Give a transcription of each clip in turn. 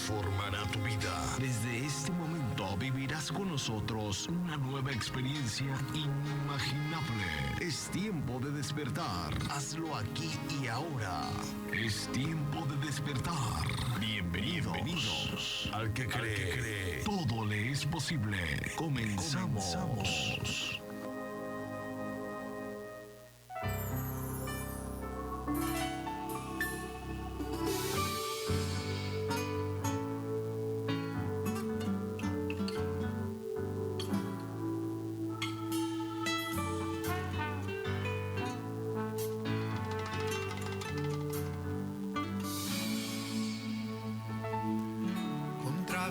transformará tu vida. Desde este momento vivirás con nosotros una nueva experiencia inimaginable. Es tiempo de despertar. Hazlo aquí y ahora. Es tiempo de despertar. Bienvenidos. Al que cree, todo le es posible. Comenzamos.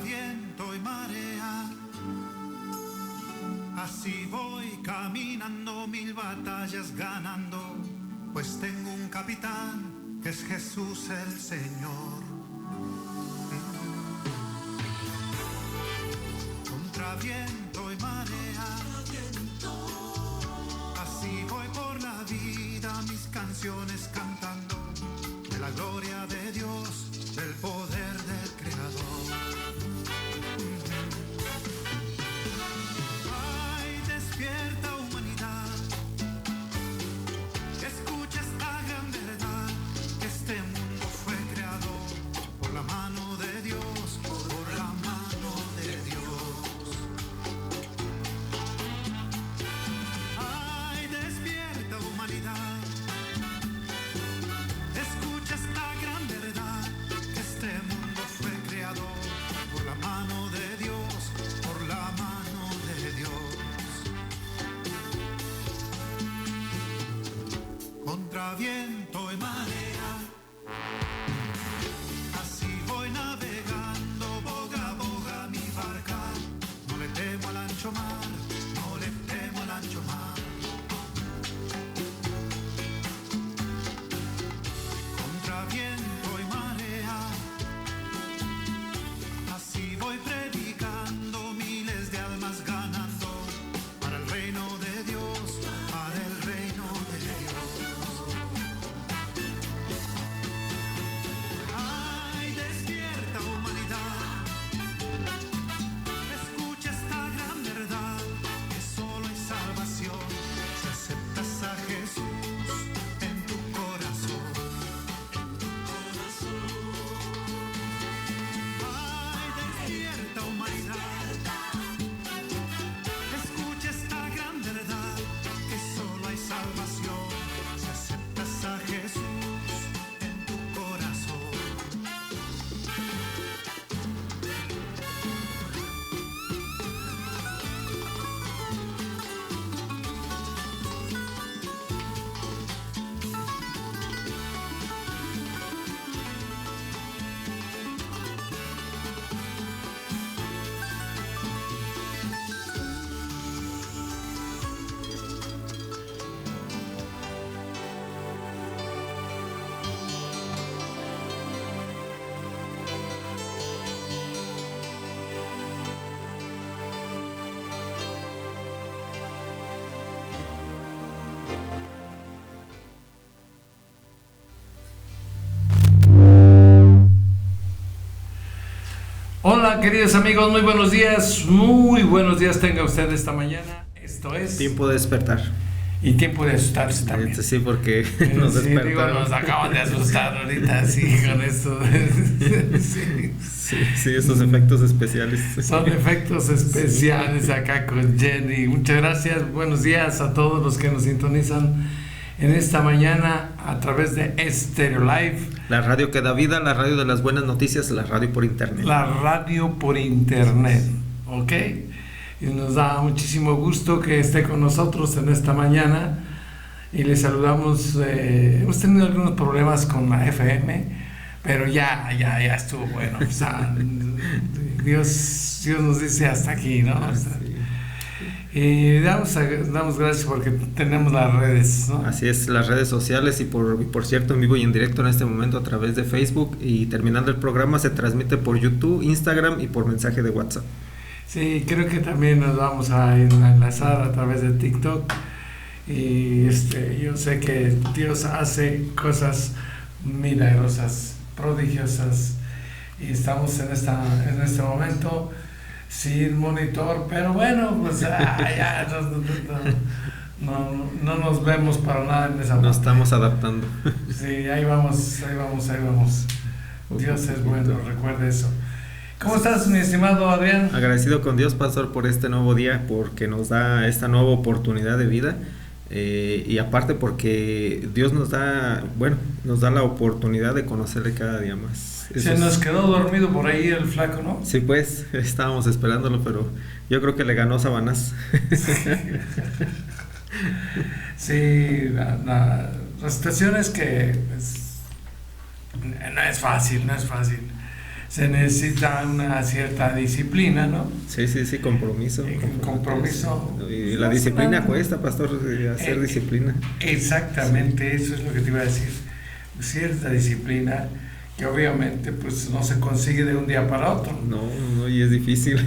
Viento y marea, así voy caminando, mil batallas ganando, pues tengo un capitán que es Jesús el Señor. Contra viento y marea, así voy por la vida, mis canciones cantando de la gloria de Dios, del poder del Creador. Despierta humanidad, escucha esta gran verdad, que este mundo fue creado por la mano de Dios, por la mano de Dios. Ay, despierta humanidad, escucha esta gran verdad, que este mundo fue creado por la mano de Dios, por la mano de Dios. Contra viento y marea, así voy navegando, boga a boga mi barca, no le temo al ancho mar, no le temo al ancho mar. Contra viento y marea, así voy predicando, miles de almas ganando, para el reino de Dios, para el reino de Dios. Ay, despierta humanidad, escucha esta gran verdad, que solo hay salvación si aceptas a Jesús en tu corazón, en tu corazón. Ay, despierta humanidad, escucha esta gran verdad, que solo hay salvación si aceptas a Jesús en tu corazón. Hola queridos amigos, muy buenos días tenga usted esta mañana. Esto es Tiempo de despertar. y tiempo de asustarse también. Sí, porque nos Sí, despertaron. digo, nos acaban de asustar ahorita, sí, con esto. Sí, esos efectos especiales. Son efectos especiales acá con Jenny. Muchas gracias, buenos días a todos los que nos sintonizan en esta mañana a través de Stereo Live. La radio que da vida, la radio de las buenas noticias, la radio por internet. La radio por internet, ¿ok? Y nos da muchísimo gusto que esté con nosotros en esta mañana y le saludamos. Hemos tenido algunos problemas con la FM, pero ya estuvo bueno. O sea, Dios nos dice hasta aquí, ¿no? O sea, y damos gracias porque tenemos las redes, ¿no? Así es, las redes sociales y por cierto en vivo y en directo en este momento a través de Facebook, y terminando el programa se transmite por YouTube, Instagram y por mensaje de WhatsApp. Sí, creo que también nos vamos a enlazar a través de TikTok y yo sé que Dios hace cosas milagrosas, prodigiosas, y estamos en este momento sin monitor, pero bueno, pues ya no nos vemos para nada en esa parte. Nos estamos adaptando. Sí, ahí vamos. Dios es bueno, recuerde eso. ¿Cómo estás, mi estimado Adrián? Agradecido con Dios, pastor, por este nuevo día, porque nos da esta nueva oportunidad de vida, y aparte porque Dios nos da la oportunidad de conocerle cada día más. Se nos quedó dormido por ahí el flaco, ¿no? Sí, pues, estábamos esperándolo, pero yo creo que le ganó Sabanás. Sí, la situación es que pues, no es fácil. Se necesita una cierta disciplina, ¿no? Sí, compromiso. Compromiso. Y la disciplina cuesta, pastor, hacer disciplina. Exactamente, eso es lo que te iba a decir. Cierta disciplina que obviamente pues no se consigue de un día para otro. No, y es difícil,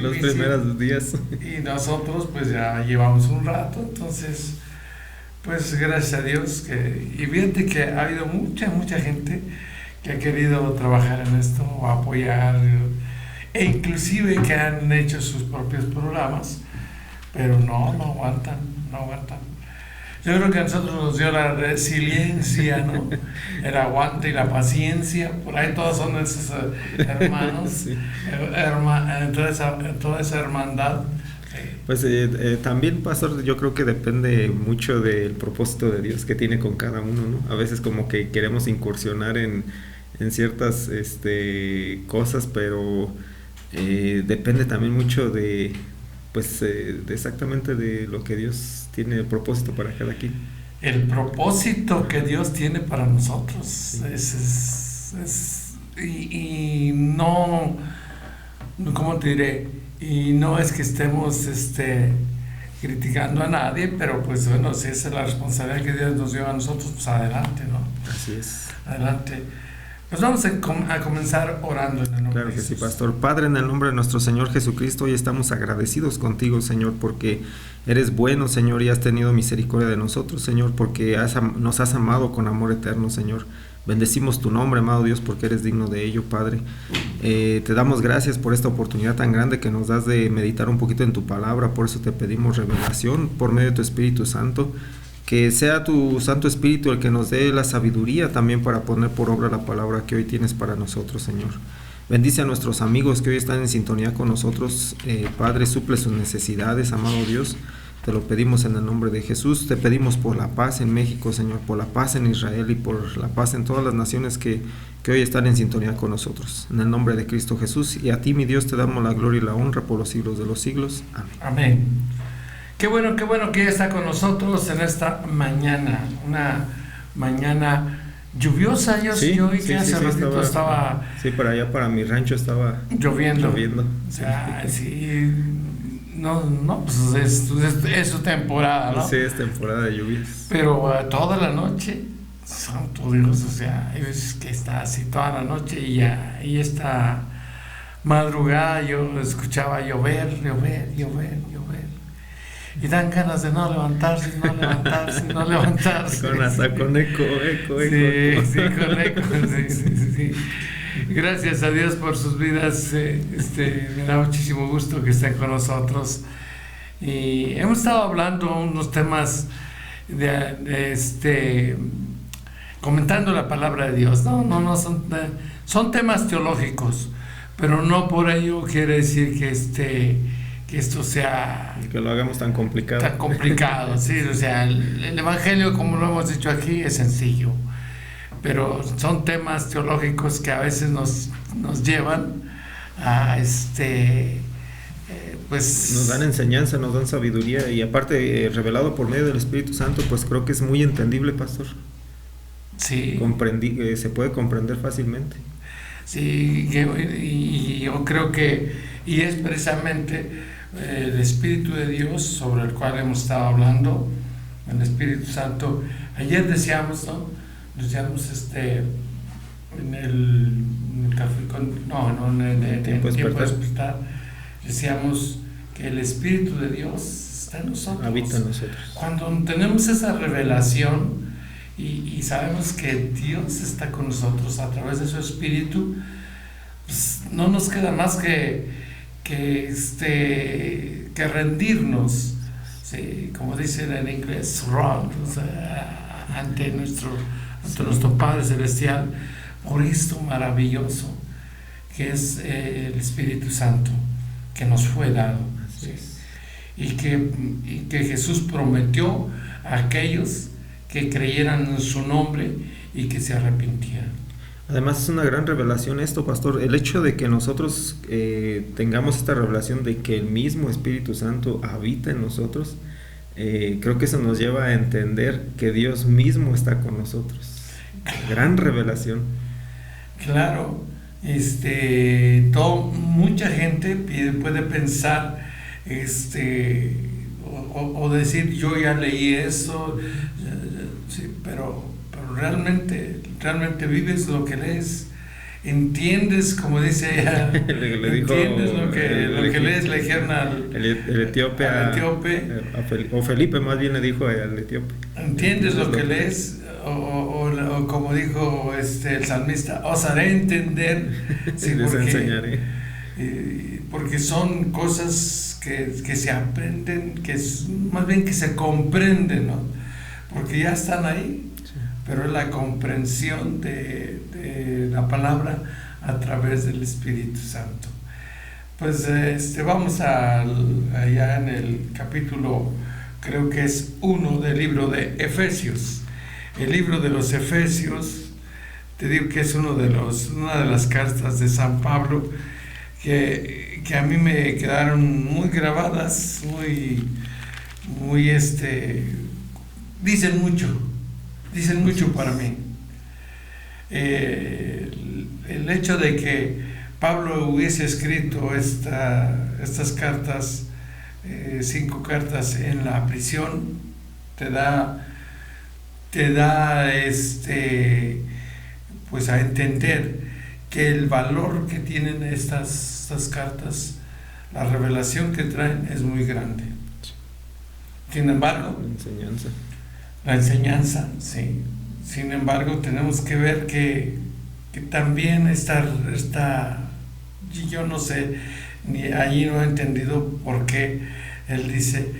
los primeros días. Y nosotros pues ya llevamos un rato, entonces pues gracias a Dios y fíjate que ha habido mucha gente que ha querido trabajar en esto o apoyar, e inclusive que han hecho sus propios programas, pero no aguantan. Yo creo que a nosotros nos dio la resiliencia, ¿no? El aguante y la paciencia. Por ahí todos son esos hermanos, sí. Toda esa hermandad. Pues también, pastor, yo creo que depende mucho del propósito de Dios que tiene con cada uno, ¿no? A veces como que queremos incursionar en ciertas cosas, pero depende también mucho de exactamente de lo que Dios tiene el propósito para cada quien. El propósito que Dios tiene para nosotros, sí. Y no, ¿cómo te diré? Y no es que estemos criticando a nadie, pero pues bueno, si esa es la responsabilidad que Dios nos dio a nosotros, pues adelante, ¿no? Así es. Adelante. Pues vamos a comenzar orando en el nombre Claro de que Jesús. sí, pastor. Padre, en el nombre de nuestro Señor Jesucristo, hoy estamos agradecidos contigo, Señor, porque eres bueno, Señor, y has tenido misericordia de nosotros, Señor, porque nos has amado con amor eterno, Señor. Bendecimos tu nombre, amado Dios, porque eres digno de ello, Padre. Te damos gracias por esta oportunidad tan grande que nos das de meditar un poquito en tu palabra. Por eso te pedimos revelación por medio de tu Espíritu Santo. Que sea tu Santo Espíritu el que nos dé la sabiduría también para poner por obra la palabra que hoy tienes para nosotros, Señor. Bendice a nuestros amigos que hoy están en sintonía con nosotros. Padre, suple sus necesidades, amado Dios. Te lo pedimos en el nombre de Jesús. Te pedimos por la paz en México, Señor, por la paz en Israel y por la paz en todas las naciones que hoy están en sintonía con nosotros. En el nombre de Cristo Jesús. Y a ti, mi Dios, te damos la gloria y la honra por los siglos de los siglos. Amén. Amén. Qué bueno que ella está con nosotros en esta mañana, una mañana lluviosa. Yo vi que hace ratito estaba... Sí, para allá, para mi rancho estaba lloviendo. O sea, sí, no, pues es su temporada, ¿no? Sí, es temporada de lluvias. Pero toda la noche, santo Dios, o sea, hay veces que está así toda la noche y esta madrugada yo escuchaba llover. Y dan ganas de no levantarse. Con eco. Sí, con eco. Sí. Gracias a Dios por sus vidas. Me da muchísimo gusto que estén con nosotros. Y hemos estado hablando unos temas comentando la palabra de Dios. No son temas teológicos, pero no por ello quiere decir que esto sea... Que lo hagamos tan complicado. Tan complicado, sí. O sea, el Evangelio, como lo hemos dicho aquí, es sencillo. Pero son temas teológicos que a veces nos llevan a pues... Nos dan enseñanza, nos dan sabiduría. Y aparte, revelado por medio del Espíritu Santo, pues creo que es muy entendible, pastor. Sí. Se puede comprender fácilmente. Sí, y yo creo que... Y es precisamente... el Espíritu de Dios sobre el cual hemos estado hablando, el Espíritu Santo. Ayer decíamos, ¿no? En el café en el tiempo de despertar, decíamos que el Espíritu de Dios está en nosotros. Habita en nosotros. Cuando tenemos esa revelación y sabemos que Dios está con nosotros a través de su Espíritu, pues, no nos queda más que rendirnos, ¿sí? Como dicen en inglés, surrender, o sea, ante nuestro Padre Celestial, por esto maravilloso que es el Espíritu Santo que nos fue dado, ¿sí? y que Jesús prometió a aquellos que creyeran en su nombre y que se arrepintieran. Además es una gran revelación esto, pastor, el hecho de que nosotros tengamos esta revelación de que el mismo Espíritu Santo habita en nosotros, creo que eso nos lleva a entender que Dios mismo está con nosotros. Gran revelación. Claro, mucha gente puede pensar o decir yo ya leí eso, sí, pero realmente vives lo que lees, entiendes, como dice ella, le dijo, entiendes lo que lees, le dijeron el etíope, o Felipe más bien le dijo al etíope, entiendes lo que lees, o como dijo el salmista, os haré entender, sí, les enseñaré, porque son cosas que se aprenden, más bien que se comprenden, ¿no? Porque ya están ahí, sí. Pero es la comprensión de la palabra a través del Espíritu Santo. Pues vamos allá en el capítulo, creo que es 1 del libro de Efesios. El libro de los Efesios, te digo que es una de las cartas de San Pablo que a mí me quedaron muy grabadas, muy dicen mucho para mí. El hecho de que Pablo hubiese escrito estas cartas, 5 cartas en la prisión, te da pues a entender que el valor que tienen estas cartas, la revelación que traen es muy grande. Sin embargo, la enseñanza, sí. Sin embargo, tenemos que ver que también está, yo no sé, ni allí no he entendido por qué él dice,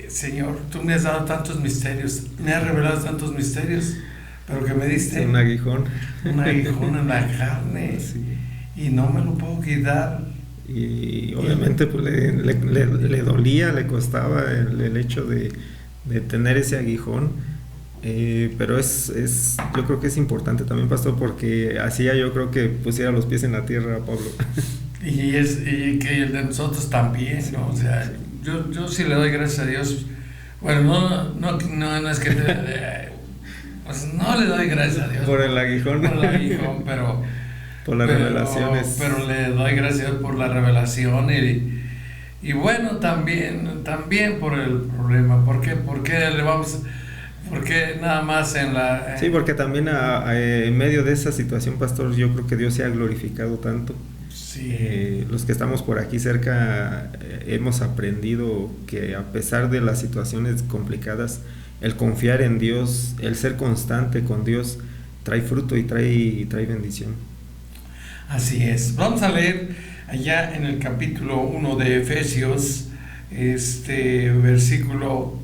Señor, tú me has dado tantos misterios, me has revelado tantos misterios, pero que me diste un aguijón en la carne, sí. Y no me lo puedo quitar. Y obviamente pues le dolía, le costaba el hecho de tener ese aguijón, pero yo creo que es importante también, pastor, porque hacía, yo creo que pusiera los pies en la tierra a Pablo. Y que el de nosotros también, ¿no? O sea, yo sí le doy gracias a Dios. Bueno, no es que pues no le doy gracias a Dios por el aguijón, pero por las revelaciones. Pero le doy gracias por la revelación y bueno, también por el problema. ¿Por qué nada más Sí, porque también en medio de esa situación, pastor, yo creo que Dios se ha glorificado tanto. Sí. Los que estamos por aquí cerca hemos aprendido que a pesar de las situaciones complicadas, el confiar en Dios, el ser constante con Dios, trae fruto y trae bendición. Así es. Vamos a leer allá en el capítulo 1 de Efesios, versículo,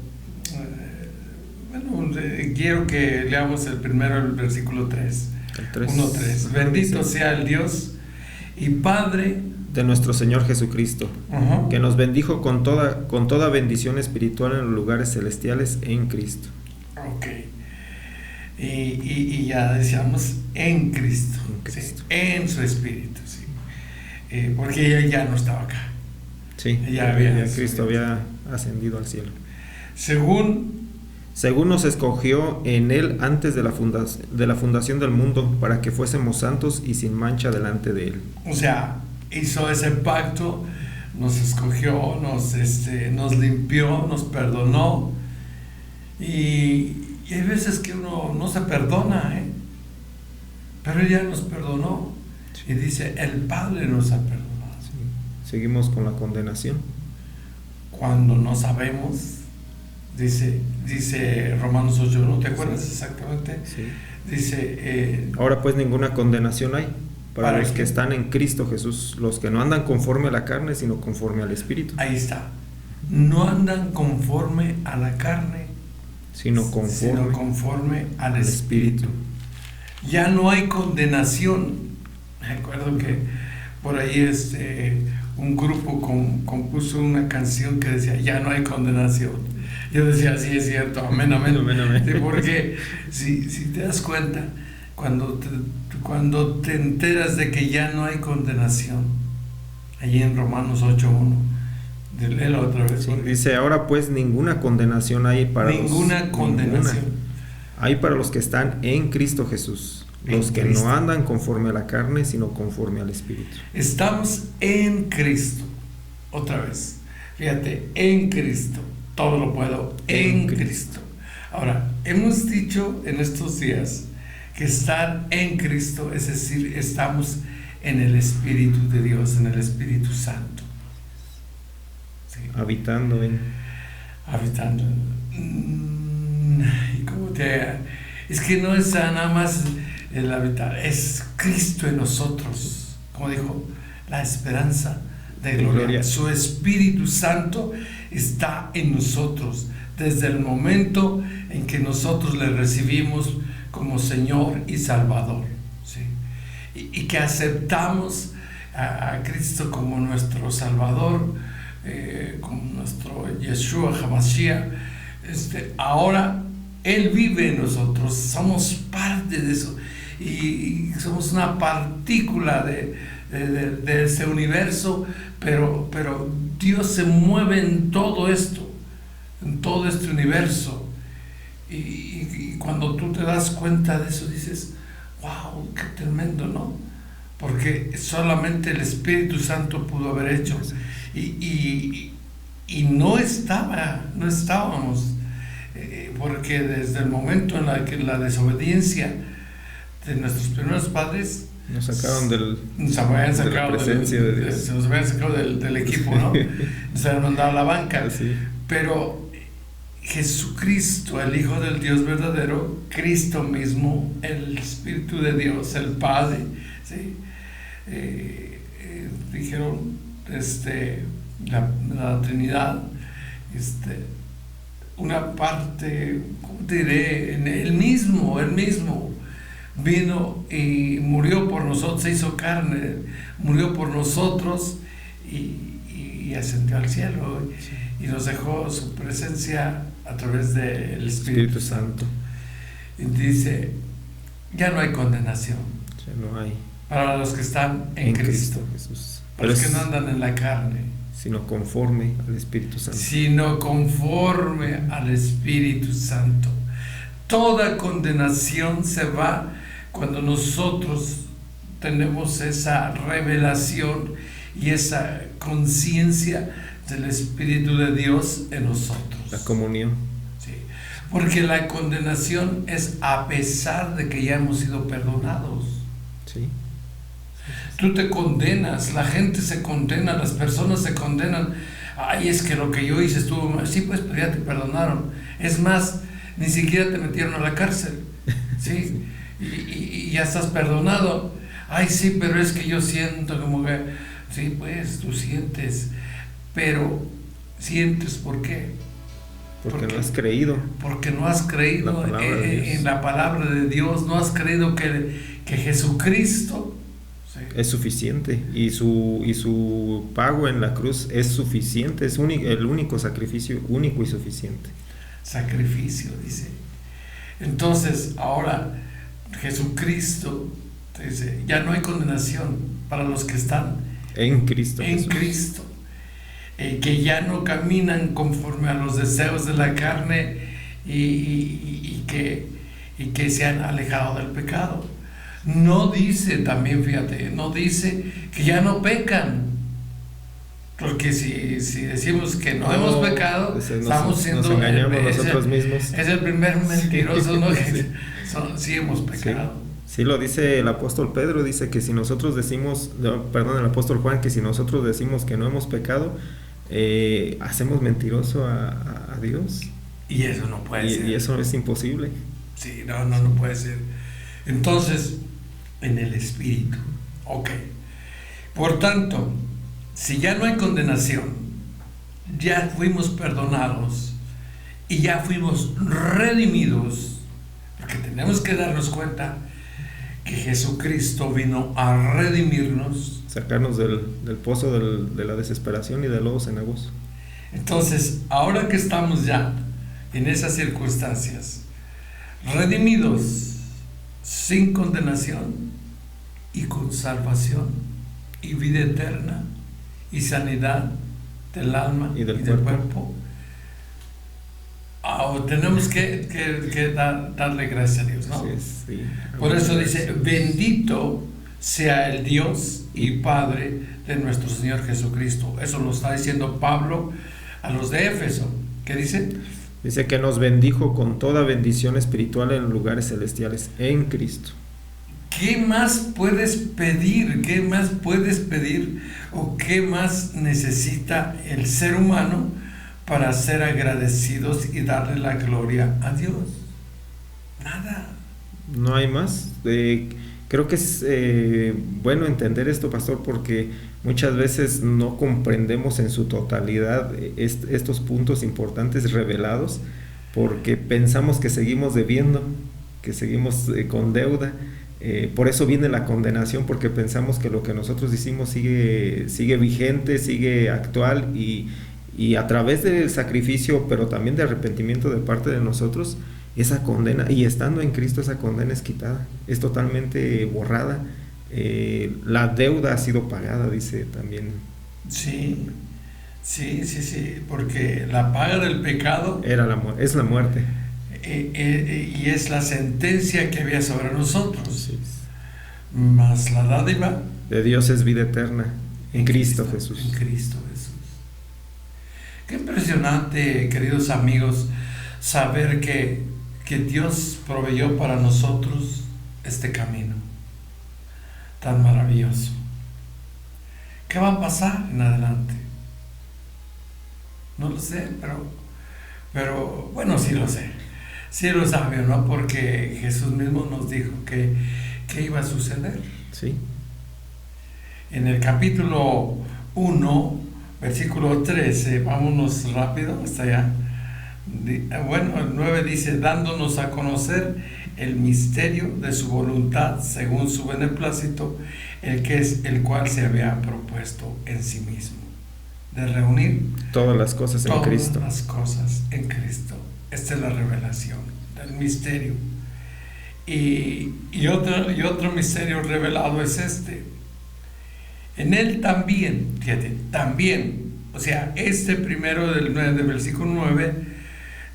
quiero que leamos el versículo 3. 1:3. Bendito sea el Dios y Padre de nuestro Señor Jesucristo, que nos bendijo con toda bendición espiritual en los lugares celestiales en Cristo. Ok. Y ya decíamos en Cristo, ¿sí? En su Espíritu, ¿sí? Porque ella ya no estaba acá. Sí, ya Cristo había ascendido al cielo. Según nos escogió en Él antes de la fundación del mundo, para que fuésemos santos y sin mancha delante de Él. O sea, hizo ese pacto, nos escogió, nos limpió, nos perdonó, y hay veces que uno no se perdona, pero Él ya nos perdonó, y dice, el Padre nos ha perdonado. Sí. Seguimos con la condenación. Cuando no sabemos, dice Romanos 8, ¿no te acuerdas exactamente? Sí. Dice, ahora pues ninguna condenación hay Para los que están en Cristo Jesús, los que no andan conforme a la carne, sino conforme al Espíritu. Ahí está. No andan conforme a la carne, sino conforme al Espíritu. Ya no hay condenación. Me acuerdo que por ahí un grupo compuso una canción que decía, ya no hay condenación. Yo decía, sí, es cierto, amén, amén. Amén, amén. Sí, porque si te das cuenta, cuando te enteras de que ya no hay condenación, allí en Romanos 8:1, léelo otra vez. Sí, dice, ahora pues ninguna condenación hay para ninguna condenación. Hay para los que están en Cristo Jesús, los que no andan conforme a la carne, sino conforme al Espíritu. Estamos en Cristo, otra vez, fíjate, en Cristo, todo lo puedo en Cristo. Ahora, hemos dicho en estos días que estar en Cristo, es decir, estamos en el Espíritu de Dios, en el Espíritu Santo. Sí. Habitando. ¿Y cómo es que no es nada más el habitar, es Cristo en nosotros, como dijo, la esperanza de gloria. Su Espíritu Santo está en nosotros desde el momento en que nosotros le recibimos como Señor y Salvador, ¿sí? Y que aceptamos a Cristo como nuestro Salvador, como nuestro Yeshua HaMashiach. Ahora Él vive en nosotros, somos parte de eso y somos una partícula de ese universo, pero Dios se mueve en todo esto, en todo este universo. Y cuando tú te das cuenta de eso, dices, wow, qué tremendo, ¿no? Porque solamente el Espíritu Santo pudo haber hecho. Y no estábamos, porque desde el momento en la que la desobediencia de nuestros primeros padres nos sacaron nos habían sacado de la presencia de Dios. Se nos habían sacado del equipo, ¿no? Nos habían mandado a la banca. Sí. Pero Jesucristo, el Hijo del Dios verdadero, Cristo mismo, el Espíritu de Dios, el Padre, ¿sí? Dijeron la Trinidad, una parte, ¿cómo te diré? Él mismo vino y murió por nosotros, se hizo carne, murió por nosotros y ascendió al cielo, y nos dejó su presencia a través del Espíritu Santo. Y dice, ya no hay condenación. Ya no hay. Para los que están en Cristo Jesús. Para los que no andan en la carne, sino conforme al Espíritu Santo. Sino conforme al Espíritu Santo. Toda condenación se va cuando nosotros tenemos esa revelación y esa conciencia del Espíritu de Dios en nosotros. La comunión. Sí. Porque la condenación es a pesar de que ya hemos sido perdonados. Sí. Tú te condenas, la gente se condena, las personas se condenan. Ay, es que lo que yo hice estuvo mal. Sí, pues, pero ya te perdonaron. Es más, ni siquiera te metieron a la cárcel. ¿Sí? Y ya estás perdonado. Ay, sí, pero es que yo siento como que... Sí, pues, tú sientes. Pero, ¿sientes por qué? Porque no has creído. Porque no has creído en la palabra de Dios. No has creído que Jesucristo... es suficiente, y su pago en la cruz es suficiente, es el único sacrificio, único y suficiente. Sacrificio, dice. Entonces, ahora Jesucristo dice, ya no hay condenación para los que están en Cristo. En Cristo. Que ya no caminan conforme a los deseos de la carne y que se han alejado del pecado. No dice, también fíjate, no dice que ya no pecan, porque si decimos que no hemos pecado, estamos siendo, nos engañamos nosotros mismos. Es el primer mentiroso, ¿no? Sí hemos pecado. Sí, lo dice el apóstol Pedro, dice que si nosotros decimos, el apóstol Juan, que si nosotros decimos que no hemos pecado, hacemos mentiroso a Dios. Y eso no puede ser. Y eso es imposible. Sí, no puede ser. Entonces, en el Espíritu, Ok. Por tanto, si ya no hay condenación, ya fuimos perdonados y ya fuimos redimidos, porque tenemos que darnos cuenta que Jesucristo vino a redimirnos, sacarnos del pozo de la desesperación y del lodo cenagoso. Entonces, ahora que estamos ya en esas circunstancias, redimidos, sin condenación y con salvación y vida eterna y sanidad del alma y del cuerpo, tenemos que darle gracias a Dios, ¿no? Sí. Por eso dice, bendito sea el Dios y Padre de nuestro Señor Jesucristo. Eso lo está diciendo Pablo a los de Éfeso. ¿Qué dice? Dice que nos bendijo con toda bendición espiritual en lugares celestiales en Cristo. ¿Qué más puedes pedir? ¿Qué más puedes pedir? ¿O qué más necesita el ser humano para ser agradecidos y darle la gloria a Dios? Nada. No hay más. Creo que es bueno entender esto, pastor, porque muchas veces no comprendemos en su totalidad estos puntos importantes revelados, porque pensamos que seguimos debiendo, que seguimos con deuda. Por eso viene la condenación, porque pensamos que lo que nosotros hicimos sigue vigente, sigue actual, y a través del sacrificio, pero también de arrepentimiento de parte de nosotros, esa condena, y estando en Cristo, esa condena es quitada, es totalmente borrada. La deuda ha sido pagada, dice también. Sí, porque la paga del pecado es la muerte. Y es la sentencia que había sobre nosotros. Sí. Mas la dádiva de Dios es vida eterna en Cristo Jesús. En Cristo Jesús. Qué impresionante, queridos amigos, saber que Dios proveyó para nosotros este camino tan maravilloso. ¿Qué va a pasar en adelante? No lo sé, pero bueno, sí lo sé. Sí lo sabe, ¿no? Porque Jesús mismo nos dijo que iba a suceder. Sí. En el capítulo 1, versículo 13, vámonos rápido hasta allá. Bueno, el 9 dice, dándonos a conocer el misterio de su voluntad según su beneplácito, el cual se había propuesto en sí mismo, de reunir todas las cosas en Cristo. Todas las cosas en Cristo. Esta es la revelación del misterio. Y otro misterio revelado es este. En él también, fíjate, también, o sea, este primero del versículo 9,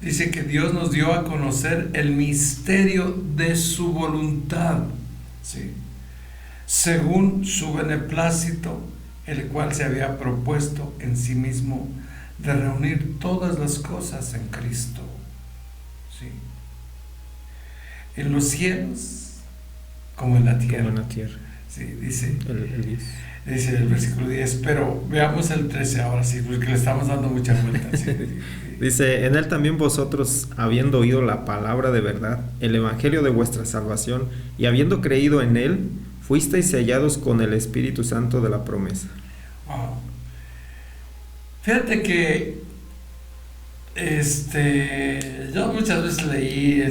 dice que Dios nos dio a conocer el misterio de su voluntad, ¿sí? Según su beneplácito, el cual se había propuesto en sí mismo de reunir todas las cosas en Cristo, ¿sí? En los cielos como en la tierra. Como en la tierra. Sí, dice Dice el versículo 10, pero veamos el 13 ahora sí, porque le estamos dando mucha vuelta. ¿Sí? Dice, en él también vosotros, habiendo oído la palabra de verdad, el evangelio de vuestra salvación, y habiendo creído en él, fuisteis sellados con el Espíritu Santo de la promesa. Wow. Fíjate que yo muchas veces leí,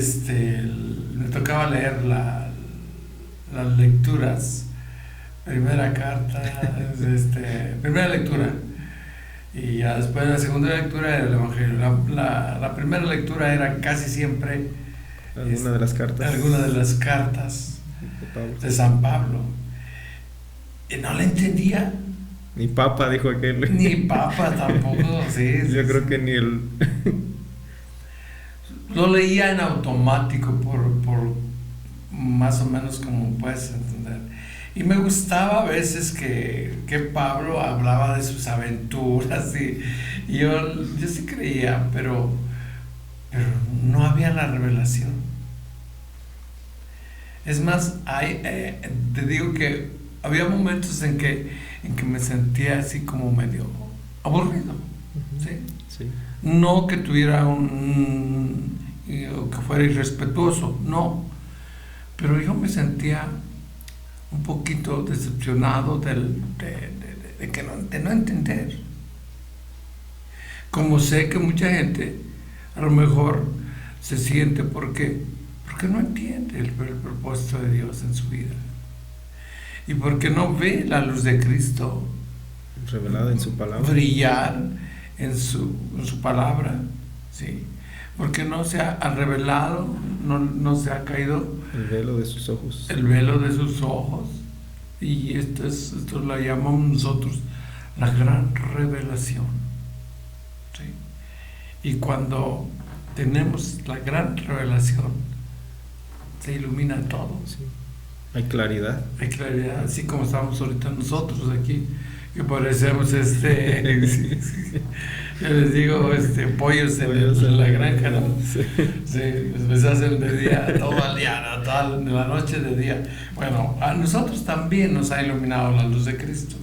me tocaba leer las lecturas, primera lectura, y ya después de la segunda lectura era el Evangelio. La primera lectura era casi siempre alguna de las cartas de San Pablo, y no la entendía. Ni papa, dijo aquel. Ni papa tampoco, sí. Yo creo que ni el... Lo leía en automático por más o menos como puedes entender. Y me gustaba a veces que Pablo hablaba de sus aventuras y yo sí creía, pero no había la revelación. Es más, te digo que había momentos en que me sentía así como medio aburrido, ¿sí? Sí. No que tuviera o que fuera irrespetuoso, no, pero yo me sentía un poquito decepcionado de no entender. Como sé que mucha gente a lo mejor se siente porque no entiende el propósito de Dios en su vida. Y porque no ve la luz de Cristo revelada en su palabra, brillar en su palabra, ¿sí? Porque no se ha revelado, no se ha caído el velo de sus ojos. El velo de sus ojos. Y esto lo llamamos nosotros la gran revelación, ¿sí? Y cuando tenemos la gran revelación, se ilumina todo. Sí. Hay claridad. Hay claridad, así como estamos ahorita nosotros aquí, que parecemos yo les digo pollos en la granja, ¿no? Sí, les hacen de día todo el día, ¿no? Toda la noche de día. Bueno, a nosotros también nos ha iluminado la luz de Cristo.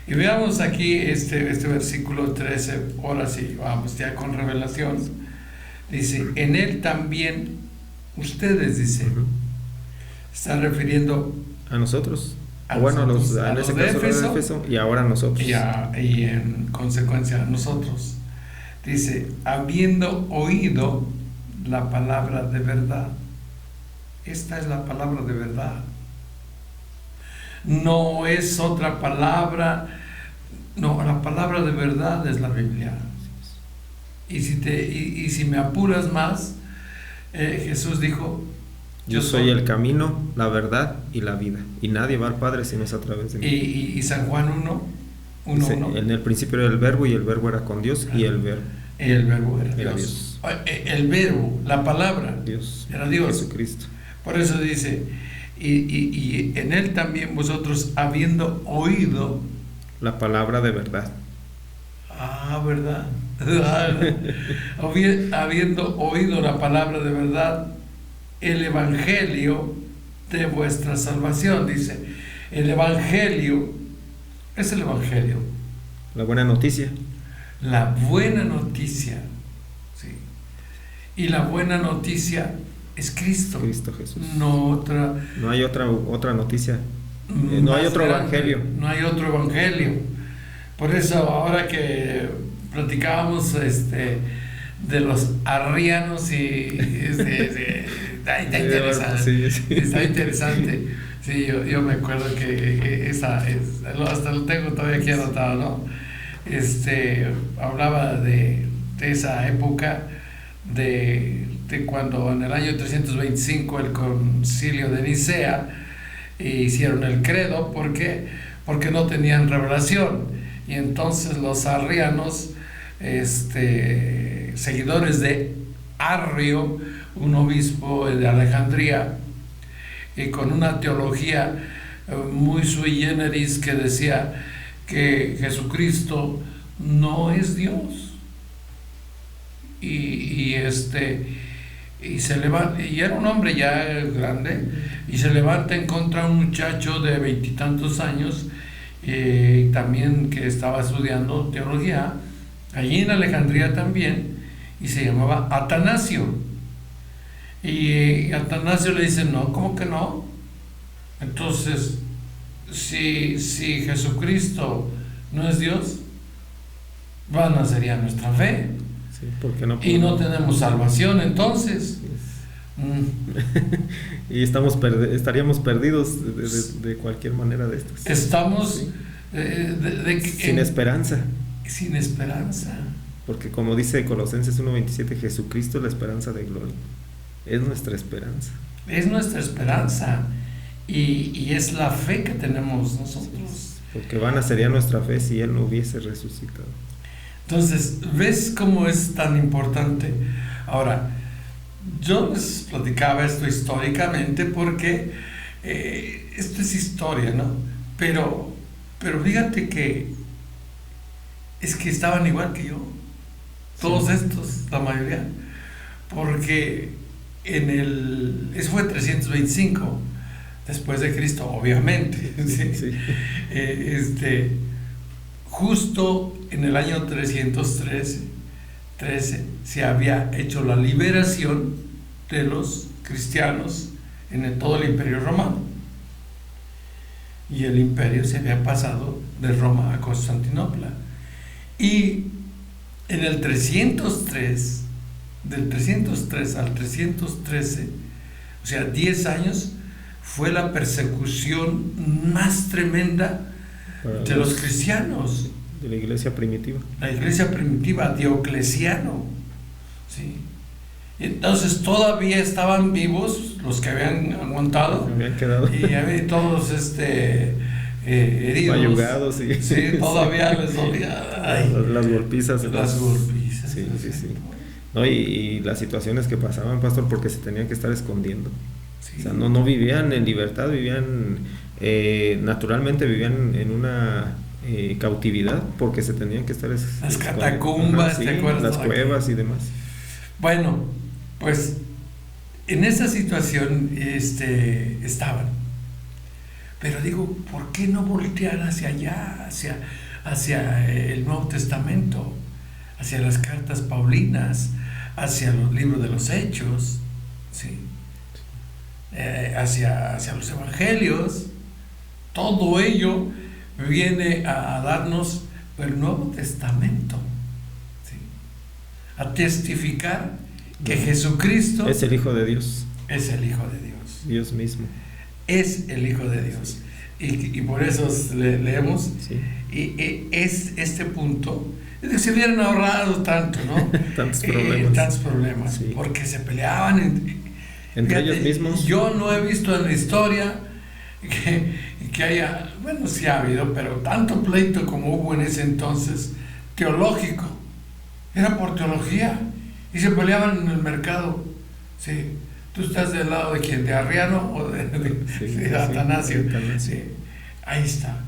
Y veamos aquí este versículo 13, ahora sí, vamos ya con revelación. Dice, en él también ustedes, dice, está refiriendo a nosotros. A bueno, nosotros, en ese caso de Éfeso, y ahora a nosotros. Y en consecuencia a nosotros. Dice, habiendo oído la palabra de verdad. Esta es la palabra de verdad. No es otra palabra. No, la palabra de verdad es la Biblia. Y si me apuras más, Jesús dijo, yo soy el camino, la verdad y la vida. Y nadie va al Padre si no es a través de mí. Y San Juan 1, Dice, en el principio era el verbo y el verbo era con Dios y el verbo. Y el verbo era Dios. El verbo, la palabra, Dios, era Dios. Jesucristo. Por eso dice, y en él también vosotros habiendo oído la palabra de verdad. ¿Verdad? Habiendo oído la palabra de verdad, el evangelio de vuestra salvación, dice. El evangelio es el evangelio. La buena noticia. La buena noticia, sí. Y la buena noticia es Cristo. Cristo Jesús. No hay otra noticia. No hay otro evangelio. No hay otro evangelio. Por eso ahora que platicábamos de los arrianos y está interesante. Sí. Está interesante. Sí, yo me acuerdo que hasta lo tengo todavía aquí anotado, ¿no? Hablaba de esa época de cuando en el año 325 el concilio de Nicea hicieron el credo porque no tenían revelación, y entonces los arrianos, seguidores de Arrio, un obispo de Alejandría, y con una teología muy sui generis, que decía que Jesucristo no es Dios, y se levanta, y era un hombre ya grande, y se levanta en contra de un muchacho de 20 y tantos años, también que estaba estudiando teología allí en Alejandría también, y se llamaba Atanasio. Y Atanasio le dice, no, ¿cómo que no? Entonces, si Jesucristo no es Dios, vana sería nuestra fe. Sí, porque no y no tenemos salvación, entonces. Y estaríamos perdidos de cualquier manera de estas. Estamos sí. Sin esperanza. Sin esperanza. Porque como dice Colosenses 1:27, Jesucristo es la esperanza de gloria. Es nuestra esperanza. Es nuestra esperanza. Y es la fe que tenemos nosotros. Porque vana sería nuestra fe si Él no hubiese resucitado. Entonces, ¿ves cómo es tan importante? Ahora, yo les platicaba esto históricamente porque esto es historia, ¿no? Pero fíjate que es que estaban igual que yo, todos estos, la mayoría, porque eso fue 325 después de Cristo, obviamente, ¿sí? Sí. Justo en el año 313 se había hecho la liberación de los cristianos en todo el Imperio Romano. y el imperio se había pasado de Roma a Constantinopla. Y en el 303, del 303 al 313, o sea, 10 años, fue la persecución más tremenda de los cristianos. De la iglesia primitiva. La iglesia primitiva, Diocleciano. ¿Sí? Entonces todavía estaban vivos los que habían aguantado. Habían quedado. Y había todos heridos. Mayugados, sí. Sí, todavía les dolía. Ay, las golpizas. Las golpizas. Sí. No, y las situaciones que pasaban, pastor, porque se tenían que estar escondiendo. Sí. O sea, no vivían en libertad, naturalmente vivían en una cautividad, porque se tenían que estar las catacumbas, sí, ¿te acuerdas? las cuevas y demás. Bueno, pues en esa situación estaban. Pero digo, ¿por qué no voltear hacia allá, hacia el Nuevo Testamento, hacia las cartas paulinas, hacia los libros de los Hechos, ¿sí? Hacia los evangelios? Todo ello viene a darnos el Nuevo Testamento, ¿sí? A testificar que Jesucristo es el Hijo de Dios. Es el Hijo de Dios. Dios mismo. Es el Hijo de Dios. Y por eso leemos. Sí. Y es este punto. Se hubieran ahorrado tanto, ¿no? Tantos problemas. Tantos problemas. Sí. Porque se peleaban entre ellos mismos. Yo no he visto en la historia que haya, bueno, sí ha habido, pero tanto pleito como hubo en ese entonces, teológico. Era por teología. Y se peleaban en el mercado. Sí. ¿Tú estás del lado de quién? ¿De Arriano o de Atanasio? Sí. Ahí está.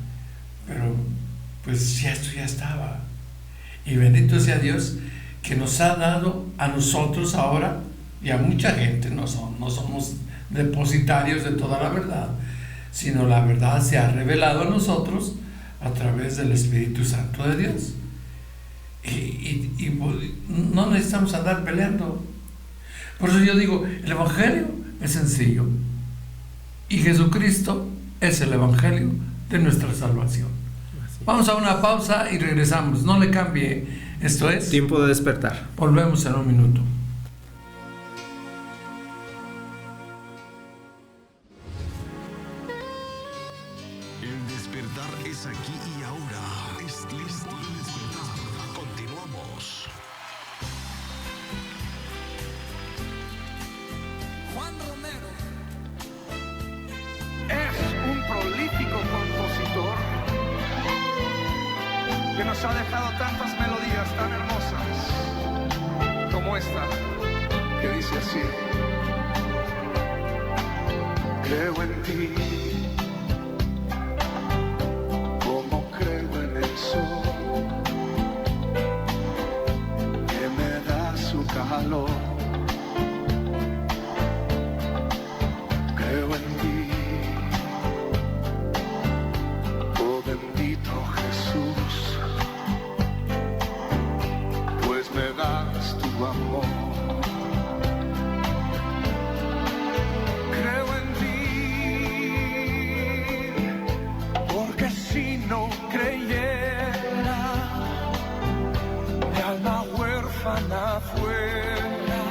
Pero pues ya esto ya estaba. Y bendito sea Dios que nos ha dado a nosotros ahora y a mucha gente. No somos depositarios de toda la verdad, sino la verdad se ha revelado a nosotros a través del Espíritu Santo de Dios. Y no necesitamos andar peleando. Por eso yo digo, el Evangelio es sencillo y Jesucristo es el Evangelio de nuestra salvación. Vamos a una pausa y regresamos. No le cambie. Esto es Tiempo de Despertar. Volvemos en un minuto. El despertar es aquí y ahora. Es tiempo de despertar. Continuamos. Juan Romero Es un prolífico compositor que nos ha dejado tantas melodías tan hermosas como esta, que dice así: creo en ti como creo en el sol que me da su calor. Creo en ti, oh bendito Jesús, pues me das tu amor. Creo en ti, porque si no creyera, mi alma huérfana fuera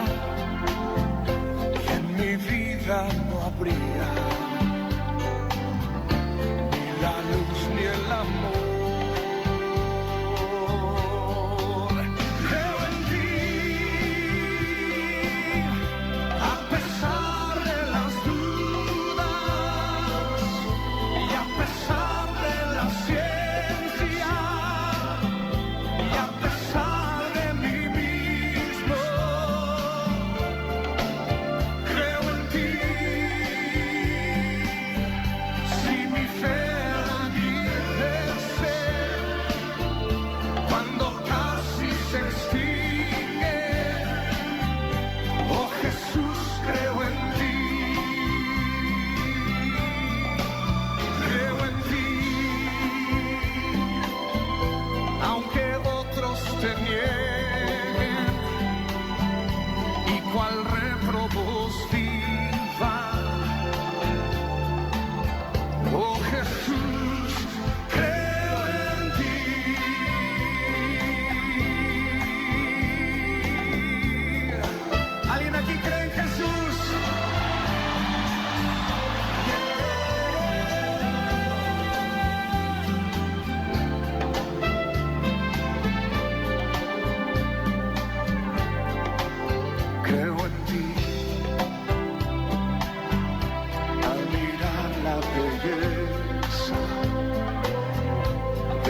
y en mi vida no habría ni la luz ni el amor. Creo en ti, a pesar de las dudas y a pesar de la ciencia,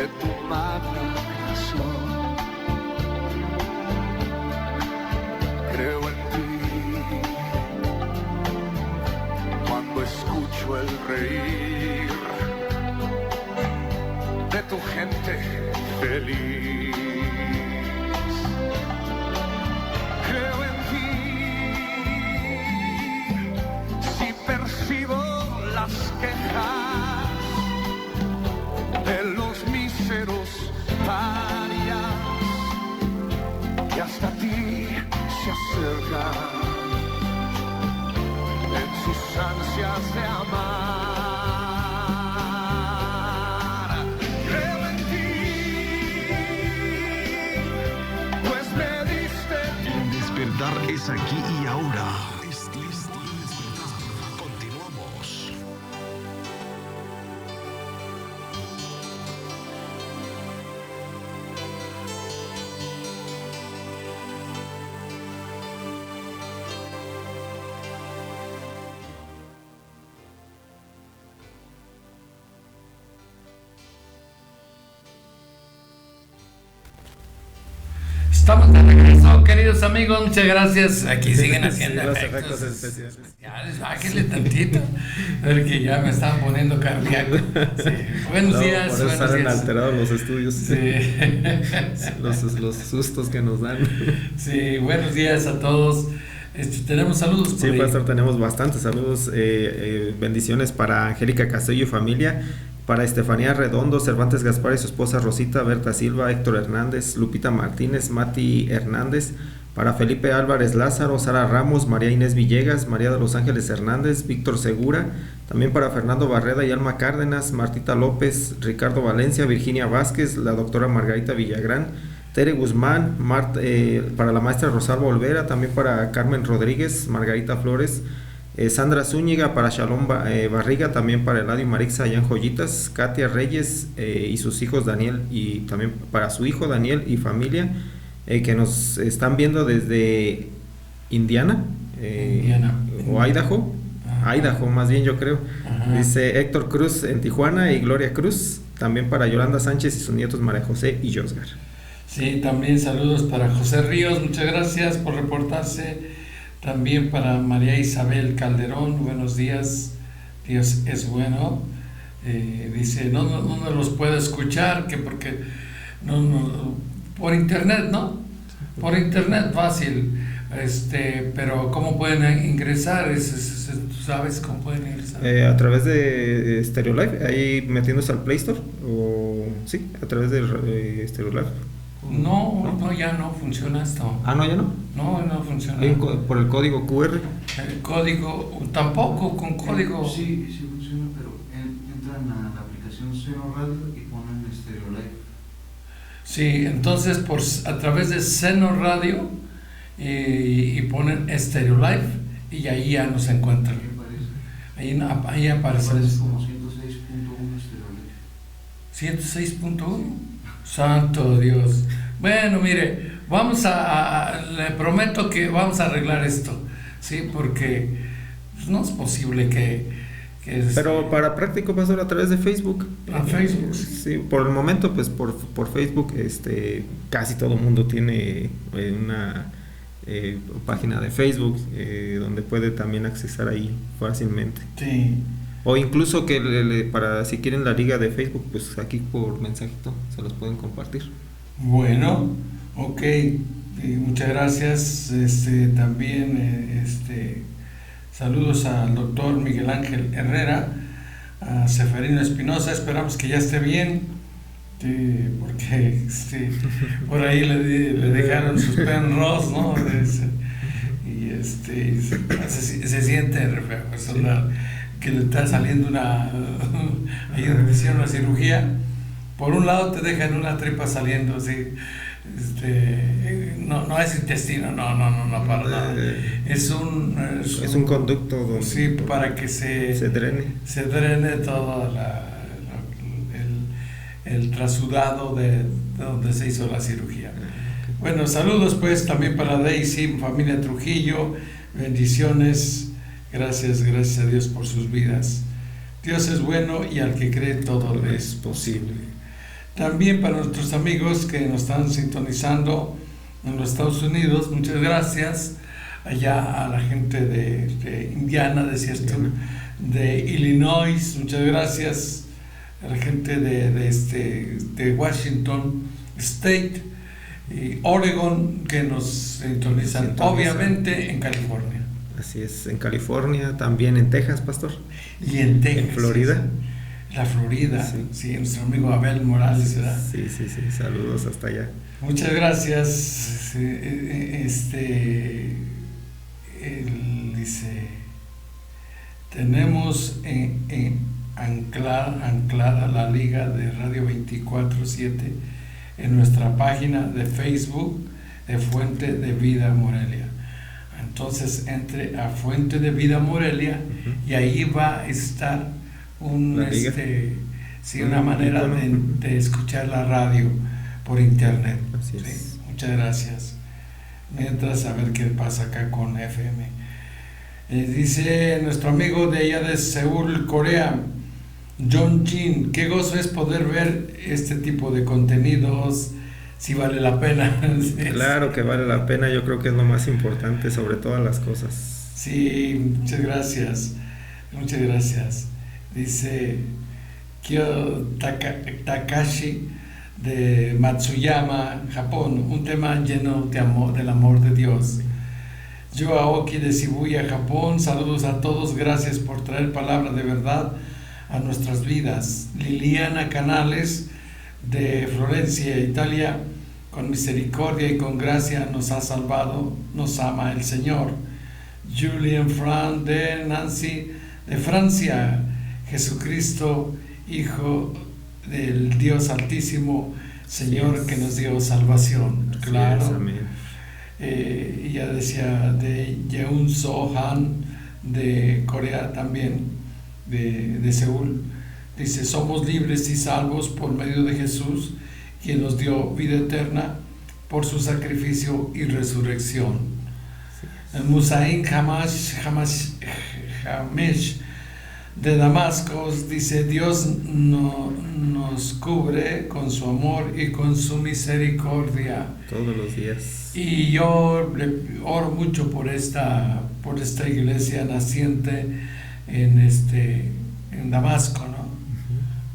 de tu magna creación. Creo en ti cuando escucho el reír de tu gente feliz. Creo en ti si percibo las quejas de los míseros parias que hasta ti se acercan en sus ansias de amar. Creo en ti, pues me diste. El despertar es aquí y ahora. Es tiempo de despertar. Continuamos. Estamos de regreso, queridos amigos, muchas gracias. Aquí siguen haciendo Sí, los efectos especiales. Ya les bájenle tantito, porque ya me estaban poniendo cardíaco. Sí. Buenos días, Por eso buenos salen días. alterados los estudios. Sí. Los sustos que nos dan. Sí, buenos días a todos. Tenemos saludos por Sí, ahí. pastor, tenemos bastantes saludos, bendiciones para Angélica Castillo y familia, para Estefanía Redondo, Cervantes Gaspar y su esposa Rosita, Berta Silva, Héctor Hernández, Lupita Martínez, Mati Hernández, para Felipe Álvarez Lázaro, Sara Ramos, María Inés Villegas, María de los Ángeles Hernández, Víctor Segura, también para Fernando Barreda y Alma Cárdenas, Martita López, Ricardo Valencia, Virginia Vázquez, la doctora Margarita Villagrán, Tere Guzmán, para la maestra Rosalba Olvera, también para Carmen Rodríguez, Margarita Flores, Sandra Zúñiga, para Shalom Barriga, también para Eladio Marixa allá en Joyitas, Katia Reyes y sus hijos Daniel, y también para su hijo Daniel y familia, que nos están viendo desde Indiana, o Idaho, Idaho más bien yo creo. Ajá. Dice Héctor Cruz en Tijuana y Gloria Cruz, también para Yolanda Sánchez y sus nietos María José y Josgar. Sí, también saludos para José Ríos, muchas gracias por reportarse. También para María Isabel Calderón, buenos días, Dios es bueno. Dice, no los puedo escuchar, que porque no, por internet, ¿no? Por internet fácil, pero ¿cómo pueden ingresar? ¿Tú sabes cómo pueden ingresar? A través de Stereo Live, ahí metiéndose al Play Store, o sí, a través de Stereo Live. No, ya no funciona esto. Ah, no, ya no. No funciona. Ahí por el código QR. El código, tampoco con código. Sí funciona, pero entran a la aplicación Seno Radio y ponen Stereo Live. Sí, entonces a través de Seno Radio y ponen Stereo Live y ahí ya nos encuentran. ¿Qué parece? Ahí aparece. Parece como 106.1 Stereo Live. 106.1. Santo Dios. Bueno, mire, le prometo que vamos a arreglar esto, ¿sí? Porque pues, no es posible que Pero para práctico, pastor, a través de Facebook. A Facebook. Sí, por el momento, pues por Facebook, casi todo el mundo tiene una página de Facebook donde puede también accesar ahí fácilmente. Sí. O incluso que para si quieren la liga de Facebook, pues aquí por mensajito se los pueden compartir. Bueno, ok, muchas gracias. También saludos al doctor Miguel Ángel Herrera, a Seferino Espinosa, esperamos que ya esté bien, porque por ahí le dejaron sus penros, ¿no? Y se siente re feo, personal, que le está saliendo ahí donde hicieron la cirugía, por un lado te dejan una tripa saliendo así, no es intestino, no para nada, es un conducto donde, sí, para que se drene todo el trasudado de donde se hizo la cirugía. Bueno, saludos pues también para Daisy, familia Trujillo, bendiciones. Gracias a Dios por sus vidas. Dios es bueno y al que cree todo le es posible. También para nuestros amigos que nos están sintonizando en los Estados Unidos, muchas gracias. Allá a la gente de Indiana, de Illinois, muchas gracias. A la gente de Washington State y Oregon que nos sintonizan, obviamente en California. Así es, en California, también en Texas, pastor. Y en Texas. En Florida. La Florida, sí, nuestro amigo Abel Morales, ¿verdad? Sí, saludos hasta allá. Muchas gracias. Él dice, tenemos anclada la liga de Radio 24/7 en nuestra página de Facebook de Fuente de Vida Morelia. Entonces entre a Fuente de Vida Morelia y ahí va a estar una manera de escuchar la radio por internet. Así es. Sí, muchas gracias. Mientras a ver qué pasa acá con FM. Dice nuestro amigo de allá de Seúl, Corea, John Jin, qué gozo es poder ver este tipo de contenidos, si vale la pena. Claro que vale la pena, yo creo que es lo más importante sobre todas las cosas. Sí, muchas gracias. Dice Kyo Takashi de Matsuyama, Japón, un tema lleno de amor, del amor de Dios. Yo Aoki de Shibuya, Japón, saludos a todos, gracias por traer palabra de verdad a nuestras vidas. Liliana Canales de Florencia, Italia, con misericordia y con gracia nos ha salvado, nos ama el Señor. Julien Fran de Nancy de Francia, Jesucristo, Hijo del Dios Altísimo, Señor que nos dio salvación. Claro. Así es, amén. Ya decía de Yeun So Han de Corea también, de Seúl. Dice, somos libres y salvos por medio de Jesús, quien nos dio vida eterna por su sacrificio y resurrección. El Musaín Hamesh de Damasco dice, Dios nos cubre con su amor y con su misericordia. Todos los días. Y yo le oro mucho por esta iglesia naciente en Damasco, ¿no?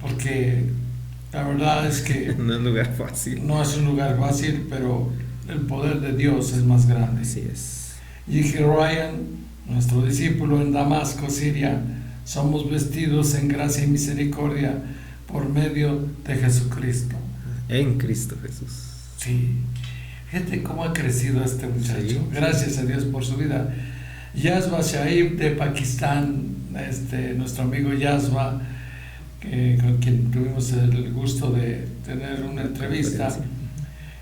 Porque la verdad es que no es un lugar fácil. No es un lugar fácil, pero el poder de Dios es más grande. Así es. Y Ryan, nuestro discípulo en Damasco, Siria, somos vestidos en gracia y misericordia por medio de Jesucristo. En Cristo Jesús. Sí. Fíjate cómo ha crecido este muchacho. Sí. Gracias a Dios por su vida. Yazba Shaib de Pakistán, nuestro amigo Yazba, con quien tuvimos el gusto de tener una entrevista.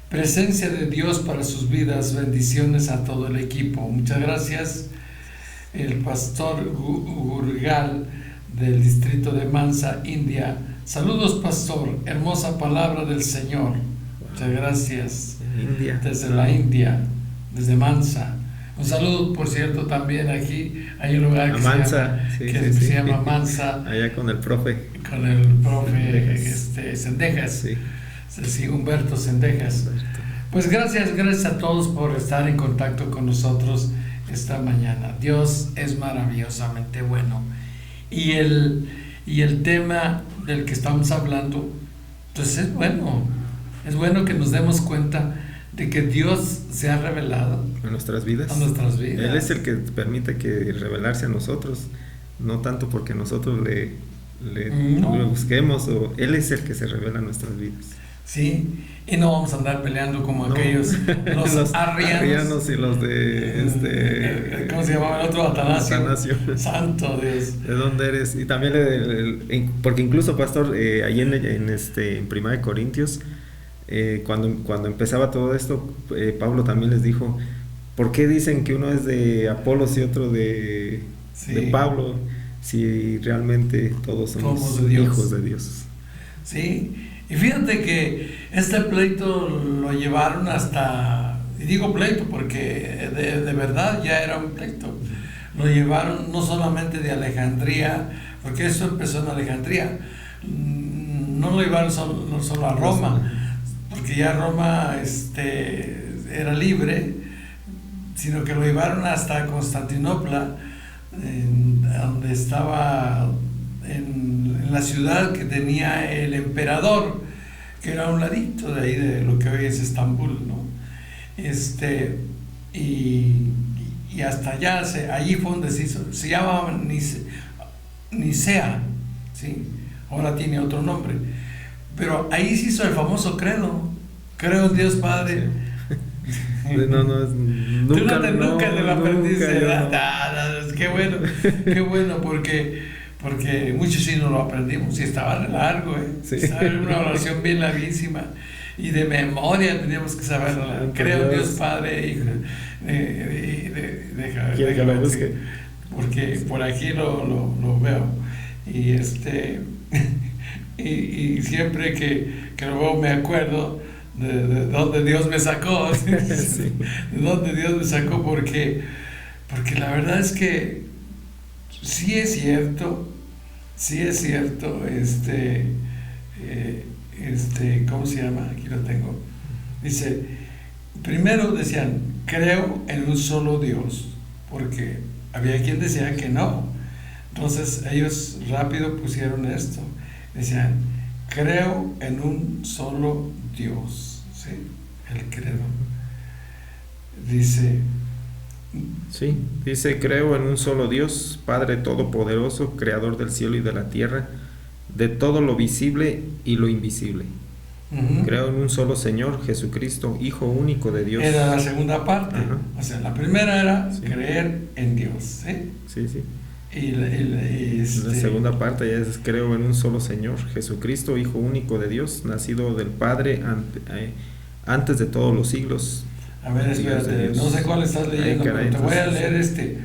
Presencia de Dios para sus vidas, bendiciones a todo el equipo. Muchas gracias. El pastor Gurgal del distrito de Mansa, India. Saludos, pastor, hermosa palabra del Señor. Muchas gracias. India. Desde la India, desde Mansa. Un saludo, por cierto, también aquí hay un lugar que se llama Mansa. Allá con el profe. Con el profe Sendejas. Sí, Humberto Sendejas. Pues gracias a todos por estar en contacto con nosotros esta mañana. Dios es maravillosamente bueno. Y el tema del que estamos hablando, pues es bueno. Es bueno que nos demos cuenta de que Dios se ha revelado a nuestras vidas. Él es el que permite que revelarse a nosotros, no tanto porque nosotros le busquemos, o Él es el que se revela a nuestras vidas. Sí, y no vamos a andar peleando como aquellos los arrianos y los de ¿cómo se llamaba el otro? Atanasio. Santo Dios. ¿De dónde eres? Y también porque incluso, pastor, ahí en 1 Corintios, cuando empezaba todo esto, Pablo también les dijo, ¿por qué dicen que uno es de Apolos y otro de Pablo, si realmente todos somos hijos de Dios? Sí. Y fíjate que este pleito lo llevaron hasta, y digo pleito porque de verdad ya era un pleito, lo llevaron no solamente de Alejandría, porque eso empezó en Alejandría, no lo llevaron no solo a Roma, porque ya Roma era libre, sino que lo llevaron hasta Constantinopla, donde estaba en la ciudad que tenía el emperador, que era a un ladito de ahí de lo que hoy es Estambul, ¿no? Y hasta allá, allí fue donde se hizo, se llamaba Nicea, ¿sí? Ahora tiene otro nombre, pero ahí se hizo el famoso credo, creo en Dios Padre. Sí. Nunca te lo aprendiste. Qué bueno, porque muchos sí no lo aprendimos, y estaba largo, sí. Estaba una oración bien larguísima, y de memoria teníamos que saberla. Creo en Dios Padre, Hijo. Quiere que lo busque, porque por aquí lo veo, y y siempre que lo veo me acuerdo de dónde Dios me sacó. Sí. De dónde Dios me sacó, porque la verdad es que sí es cierto, ¿cómo se llama? Aquí lo tengo. Dice, primero decían, creo en un solo Dios, porque había quien decía que no. Entonces ellos rápido pusieron esto, decían, creo en un solo Dios, ¿sí? El credo. Dice, creo en un solo Dios, Padre Todopoderoso, Creador del cielo y de la tierra, de todo lo visible y lo invisible. Uh-huh. Creo en un solo Señor, Jesucristo, Hijo único de Dios. Era la segunda parte. Ajá. O sea, la primera era creer en Dios, ¿sí? Sí. Y la segunda parte ya es, creo en un solo Señor, Jesucristo, Hijo único de Dios, nacido del Padre antes de todos los siglos. A ver, espérate, no sé cuál estás leyendo, pero te voy a leer este.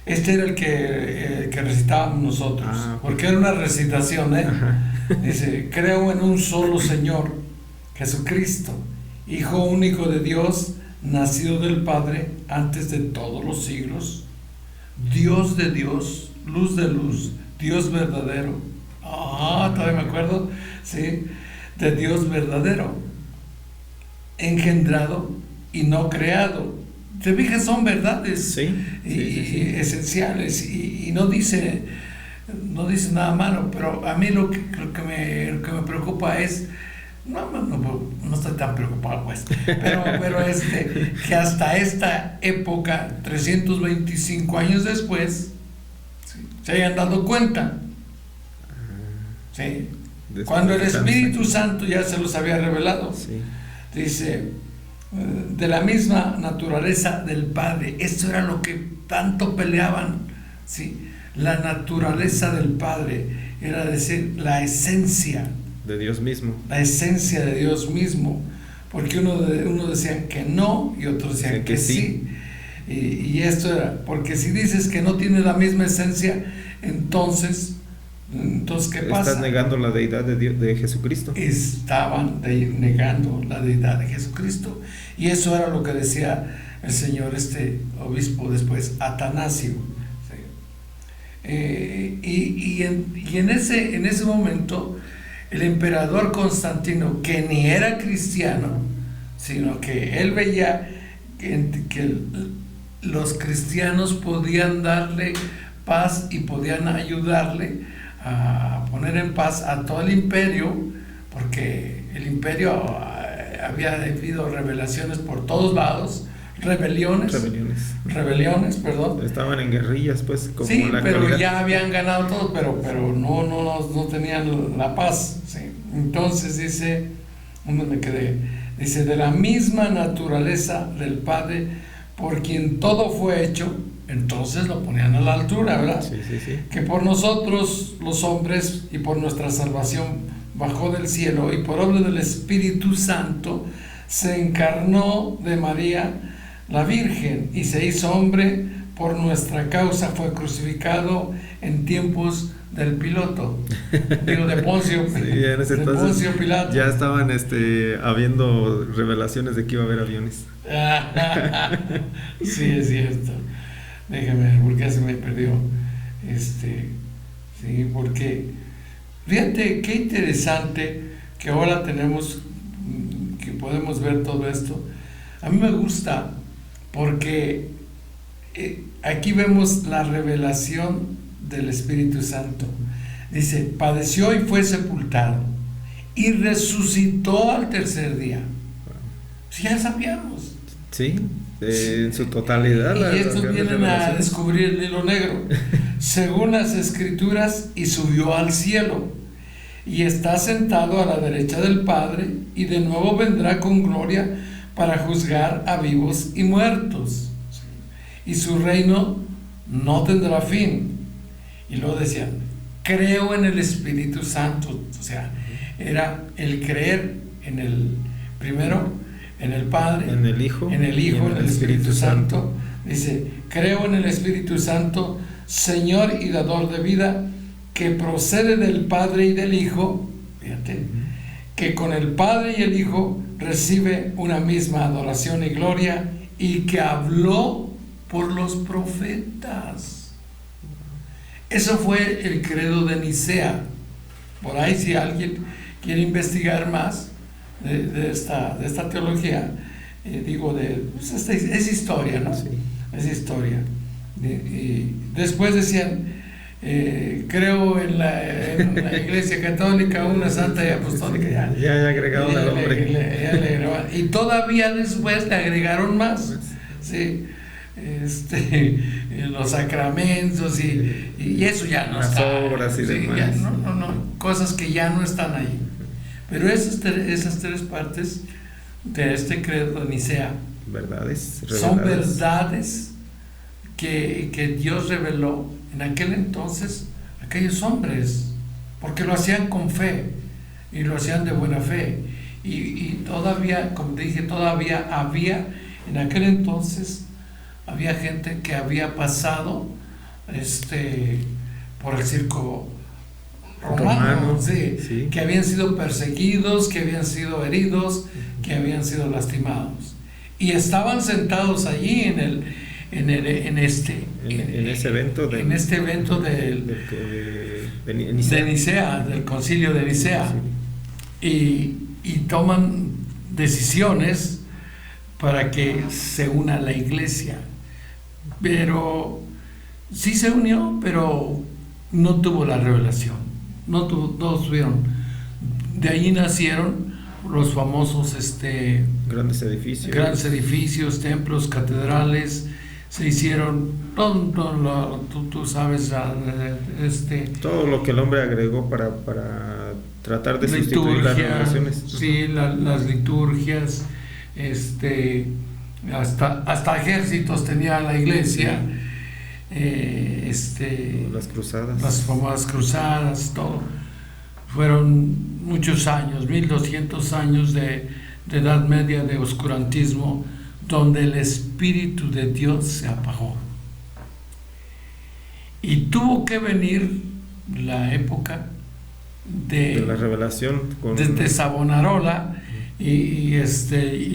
Este era el que recitábamos nosotros, porque era una recitación, Dice, creo en un solo Señor, Jesucristo, Hijo único de Dios, nacido del Padre antes de todos los siglos, Dios de Dios, luz de luz, Dios verdadero. Todavía me acuerdo, sí, de Dios verdadero, engendrado y no creado. Te fijas, son verdades esenciales, y no dice nada malo, pero a mí lo que me preocupa es, no estoy tan preocupado, pues, pero que hasta esta época, 325 años después, se hayan dado cuenta, ¿sí? Cuando el Espíritu Santo ya se los había revelado. Dice, de la misma naturaleza del Padre. Esto era lo que tanto peleaban, ¿sí? La naturaleza del Padre, era decir, la esencia de Dios mismo. La esencia de Dios mismo, porque uno decían que no y otros decían que sí. Y esto era, porque si dices que no tiene la misma esencia, entonces ¿qué pasa? Estás negando la deidad de Dios, de Jesucristo. Estaban negando la deidad de Jesucristo, y eso era lo que decía el señor obispo después, Atanasio, ¿sí? Y en ese momento el emperador Constantino, que ni era cristiano, sino que él veía que los cristianos podían darle paz y podían ayudarle a poner en paz a todo el imperio, porque el imperio había habido revelaciones por todos lados, rebeliones, perdón. Estaban en guerrillas, pues, como sí, la pero actualidad. ya habían ganado todo, pero no tenían la paz, ¿sí? Entonces dice, ¿dónde me quedé? Dice, de la misma naturaleza del Padre, por quien todo fue hecho. Entonces lo ponían a la altura, ¿verdad? Sí. Que por nosotros los hombres y por nuestra salvación bajó del cielo, y por obra del Espíritu Santo se encarnó de María la Virgen y se hizo hombre por nuestra causa, fue crucificado en tiempos del Piloto, de Poncio, sí, en ese de Poncio Pilato. Ya estaban habiendo revelaciones de que iba a haber aviones. Sí, es cierto. Déjame ver, porque se me perdió. Sí, porque Fíjate qué interesante que ahora tenemos, que podemos ver todo esto. A mí me gusta porque aquí vemos la revelación del Espíritu Santo. Dice, padeció y fue sepultado y resucitó al tercer día. Si ya sabíamos. Sí, en su totalidad. Y estos vienen a descubrir el hilo negro. Según las Escrituras, y subió al cielo, y está sentado a la derecha del Padre, y de nuevo vendrá con gloria para juzgar a vivos y muertos. Y su reino no tendrá fin. Y luego decían, creo en el Espíritu Santo. O sea, era el creer en el primero, en el Padre, en el Hijo, en el Espíritu Santo. Dice, creo en el Espíritu Santo, Señor y dador de vida, que procede del Padre y del Hijo. Fíjate, que con el Padre y el Hijo recibe una misma adoración y gloria, y que habló por los profetas. Eso fue el credo de Nicea. Por ahí, si alguien quiere investigar más de esta teología, pues es historia, ¿no? Sí. Es historia. Y después decían, creo en la Iglesia Católica, una santa y apostólica. Ya agregaron al hombre. Y todavía después le agregaron más. ¿Sí? Los sacramentos y eso ya no está. Las obras y demás. Ya, no, cosas que ya no están ahí. Pero esas tres partes de este credo de Nicea son verdades que Dios reveló en aquel entonces a aquellos hombres, porque lo hacían con fe y lo hacían de buena fe. Y todavía, como te dije, todavía había, en aquel entonces, había gente que había pasado por el circo romano, sí, que habían sido perseguidos, que habían sido heridos, que habían sido lastimados, y estaban sentados allí en ese evento de Nicea, del concilio de Nicea, sí. y toman decisiones para que se una la iglesia. Pero sí se unió, pero no tuvo la revelación, no tuvieron. De ahí nacieron los famosos grandes edificios, templos, catedrales. Se hicieron tú sabes, todo lo que el hombre agregó para tratar de sustituir las revelaciones. Sí, las liturgias, hasta ejércitos tenía la iglesia. Las cruzadas, las famosas cruzadas, todo. Fueron muchos años, 1200 años de edad media, de oscurantismo, donde el Espíritu de Dios se apagó. Y tuvo que venir la época de la revelación desde Savonarola y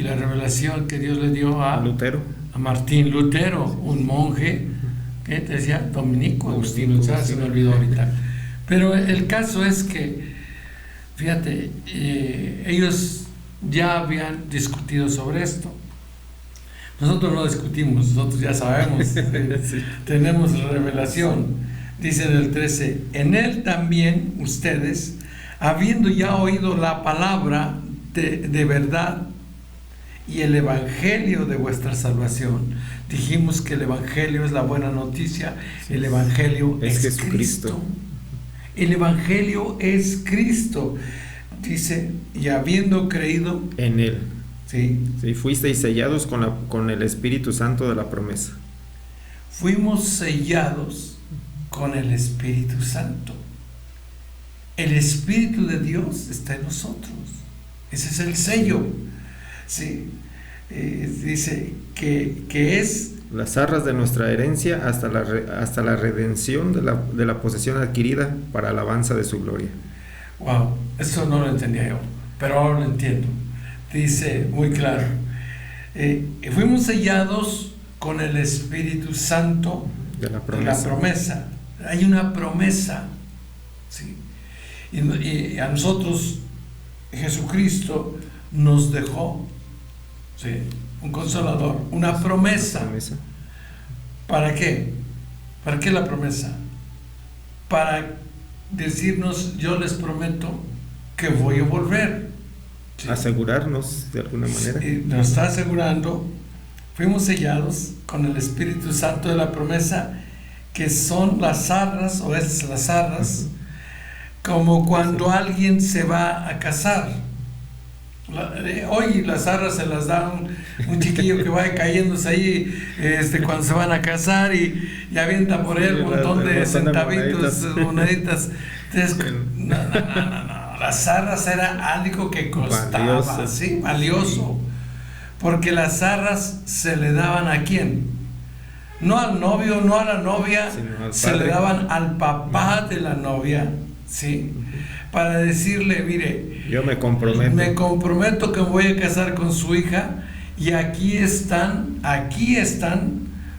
la revelación que Dios le dio a Martín Lutero, un monje que te decía dominico, Agustino, se me olvidó ahorita. Pero el caso es que, fíjate, ellos ya habían discutido sobre esto. Nosotros no discutimos, nosotros ya sabemos, sí. Tenemos revelación. Dice en el 13, en él también ustedes, habiendo ya oído la palabra de verdad y el evangelio de vuestra salvación. Dijimos que el evangelio es la buena noticia, el evangelio es Jesucristo. El evangelio es Cristo. Dice, y habiendo creído en él. Sí. Fuisteis sellados con el Espíritu Santo de la promesa. Fuimos sellados con el Espíritu Santo. El Espíritu de Dios está en nosotros. Ese es el sello. Sí. Dice que es las arras de nuestra herencia hasta la redención de la posesión adquirida para alabanza de su gloria. Wow, eso no lo entendía yo, pero ahora lo entiendo. Dice muy claro, fuimos sellados con el Espíritu Santo de la promesa. Hay una promesa, ¿sí? Y a nosotros Jesucristo nos dejó, ¿sí?, un consolador, una promesa. ¿Para qué? ¿Para qué la promesa? Para decirnos, yo les prometo que voy a volver. ¿Sí? Asegurarnos de alguna manera. Y nos está asegurando, fuimos sellados con el Espíritu Santo de la promesa, que son las arras, o es las arras, como cuando alguien se va a casar. Hoy las arras se las da un chiquillo que va cayéndose ahí cuando se van a casar y avienta por él un montón de centavitos, moneditas. Entonces, no. Las arras era algo que costaba, valioso. ¿Sí? Valioso. Porque las arras se le daban ¿a quién? No al novio, no a la novia, se le daban al papá de la novia, ¿sí? Para decirle, mire, yo me comprometo que me voy a casar con su hija, y aquí están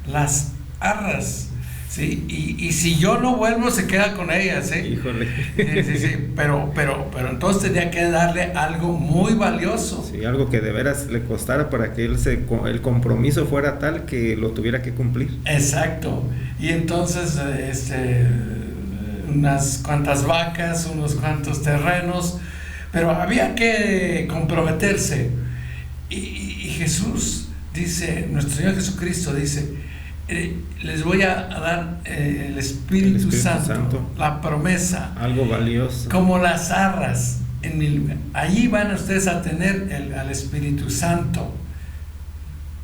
las arras, ¿sí? Y si yo no vuelvo, se queda con ellas, ¿sí? Híjole. Sí, pero entonces tenía que darle algo muy valioso. Sí, algo que de veras le costara para que el compromiso fuera tal que lo tuviera que cumplir. Exacto. Y entonces, unas cuantas vacas, unos cuantos terrenos, pero había que comprometerse. Y Jesús dice, nuestro Señor Jesucristo dice, les voy a dar el Espíritu Santo, la promesa, algo valioso, como las arras en mi lugar. Allí van ustedes a tener al Espíritu Santo.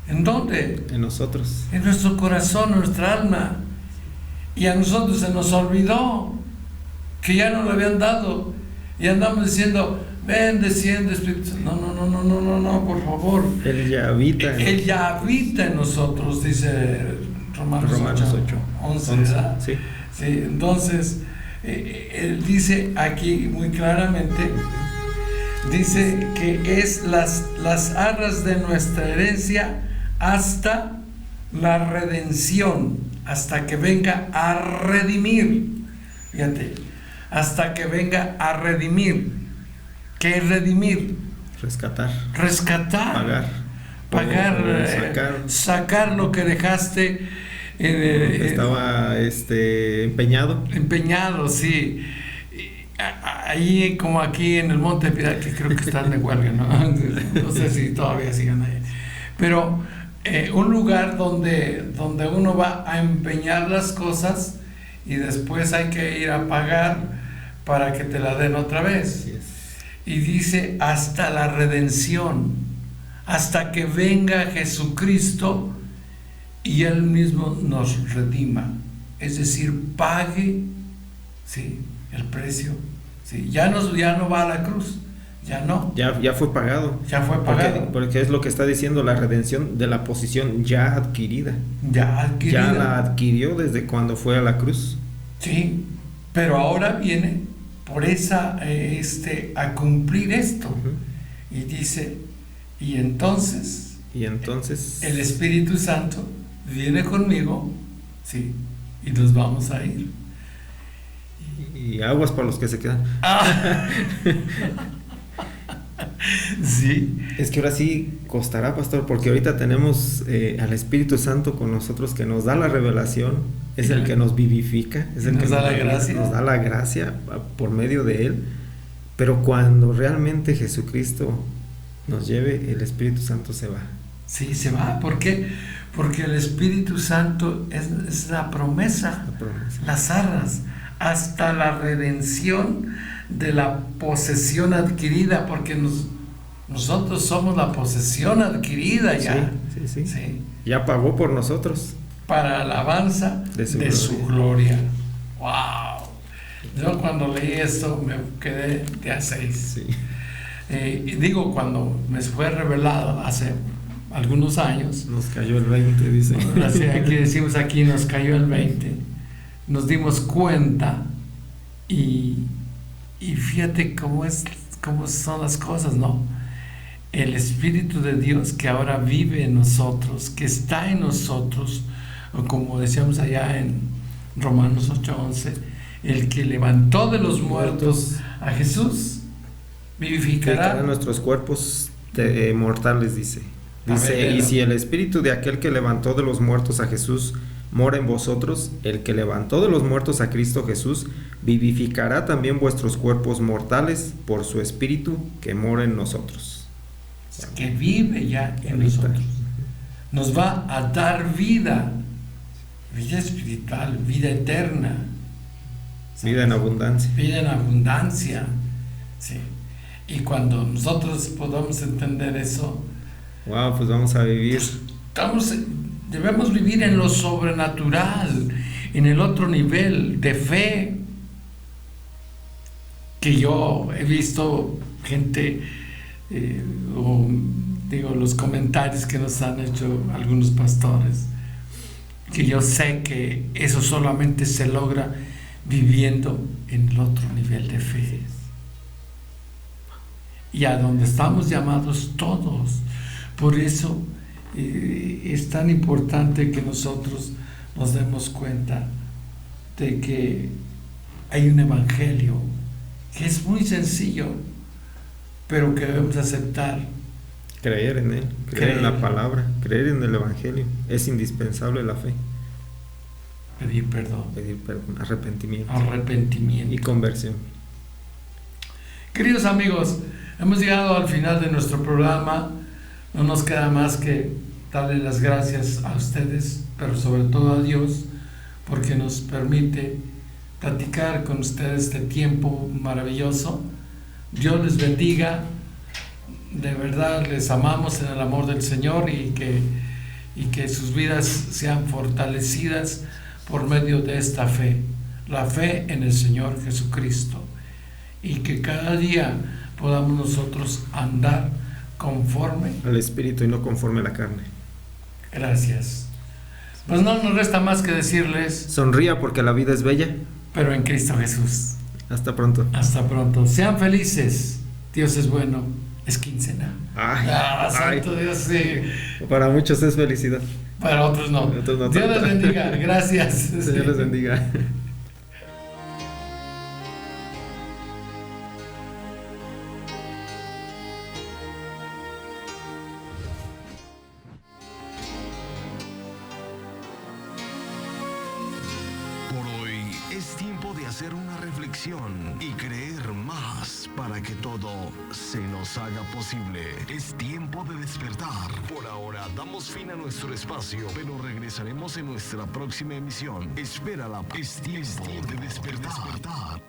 ¿En dónde? En nosotros, en nuestro corazón, en nuestra alma. Y a nosotros se nos olvidó que ya no lo habían dado, y andamos diciendo, ven, desciende Espíritu Santo. No, por favor. Él ya habita en nosotros, dice Romanos 8:11, ¿verdad? Sí. Sí, entonces, él dice aquí muy claramente, dice que es las arras de nuestra herencia hasta la redención, hasta que venga a redimir. Fíjate, hasta que venga a redimir. ¿Qué es redimir? Rescatar. Pagar, sacar lo que dejaste. Estaba empeñado. Empeñado, sí. Ahí, como aquí en el Monte Piedad, que creo que están de huelga, ¿no? No sé si todavía sigan ahí. Pero un lugar donde uno va a empeñar las cosas y después hay que ir a pagar para que te la den otra vez. Así es. Y dice, hasta la redención, hasta que venga Jesucristo y Él mismo nos redima, es decir, pague, ¿sí?, el precio, ¿sí? Ya no va a la cruz, ya no. Ya fue pagado. Ya fue pagado. Porque es lo que está diciendo, la redención de la posición ya adquirida. Ya la adquirió desde cuando fue a la cruz. Sí, pero ahora viene por esa a cumplir esto. Y dice, y entonces el Espíritu Santo viene conmigo, sí, y nos vamos a ir. Y aguas para los que se quedan. Sí. Es que ahora sí costará, pastor, porque ahorita tenemos al Espíritu Santo con nosotros, que nos da la revelación, es el que nos vivifica, es el que nos da la gracia por medio de Él. Pero cuando realmente Jesucristo nos lleve, el Espíritu Santo se va. Sí, se va. ¿Por qué? Porque el Espíritu Santo es la promesa, las arras, hasta la redención de la posesión adquirida, porque nosotros somos la posesión adquirida ya. Sí. Ya pagó por nosotros. Para alabanza de su gloria. ¡Wow! Yo cuando leí esto me quedé de a 6. Sí. Digo, cuando me fue revelado hace algunos años. Nos cayó el 20, dice. Aquí decimos, aquí nos cayó el 20. Nos dimos cuenta y fíjate cómo son las cosas, ¿no? El Espíritu de Dios que ahora vive en nosotros, que está en nosotros, o como decíamos allá en Romanos 8:11, el que levantó de los muertos a Jesús, Vivificará vivificará nuestros cuerpos mortales, dice. A Dice, ver, y si el espíritu de aquel que levantó de los muertos a Jesús mora en vosotros, el que levantó de los muertos a Cristo Jesús, vivificará también vuestros cuerpos mortales por su espíritu que mora en nosotros. que vive ya en Ahorita. nosotros. Nos va a dar vida, vida espiritual, vida eterna, Vida en abundancia. vida en abundancia. Sí. Y cuando nosotros podamos entender eso, Wow, pues vamos a vivir. debemos vivir en lo sobrenatural, en el otro nivel de fe. Que yo he visto gente, los comentarios que nos han hecho algunos pastores, que yo sé que eso solamente se logra viviendo en el otro nivel de fe. Y a donde estamos llamados todos. Por eso es tan importante que nosotros nos demos cuenta de que hay un evangelio que es muy sencillo, pero que debemos aceptar. Creer en Él, creer en la palabra, creer en el Evangelio. Es indispensable la fe. Pedir perdón, Pedir perdón, arrepentimiento arrepentimiento. y conversión. Queridos amigos, hemos llegado al final de nuestro programa. No nos queda más que darle las gracias a ustedes, pero sobre todo a Dios, porque nos permite platicar con ustedes este tiempo maravilloso. Dios les bendiga. De verdad les amamos en el amor del Señor y que sus vidas sean fortalecidas por medio de esta fe, la fe en el Señor Jesucristo, y que cada día podamos nosotros andar conforme Al Espíritu y no conforme a la carne. Gracias. Pues no nos resta más que decirles, Sonría porque la vida es bella. pero en Cristo Jesús. Hasta pronto. Hasta pronto. Sean felices. Dios es bueno. Es quincena. Ay, Santo Dios, sí. Para muchos es felicidad. Para otros no. Otros no Dios les tanto. bendiga. Gracias. Señor les bendiga. Por hoy es tiempo de hacer una reflexión y creer más para que todo se nos haga posible. Es tiempo de despertar. Por ahora damos fin a nuestro espacio, pero regresaremos en nuestra próxima emisión. Espérala. Es tiempo de despertar.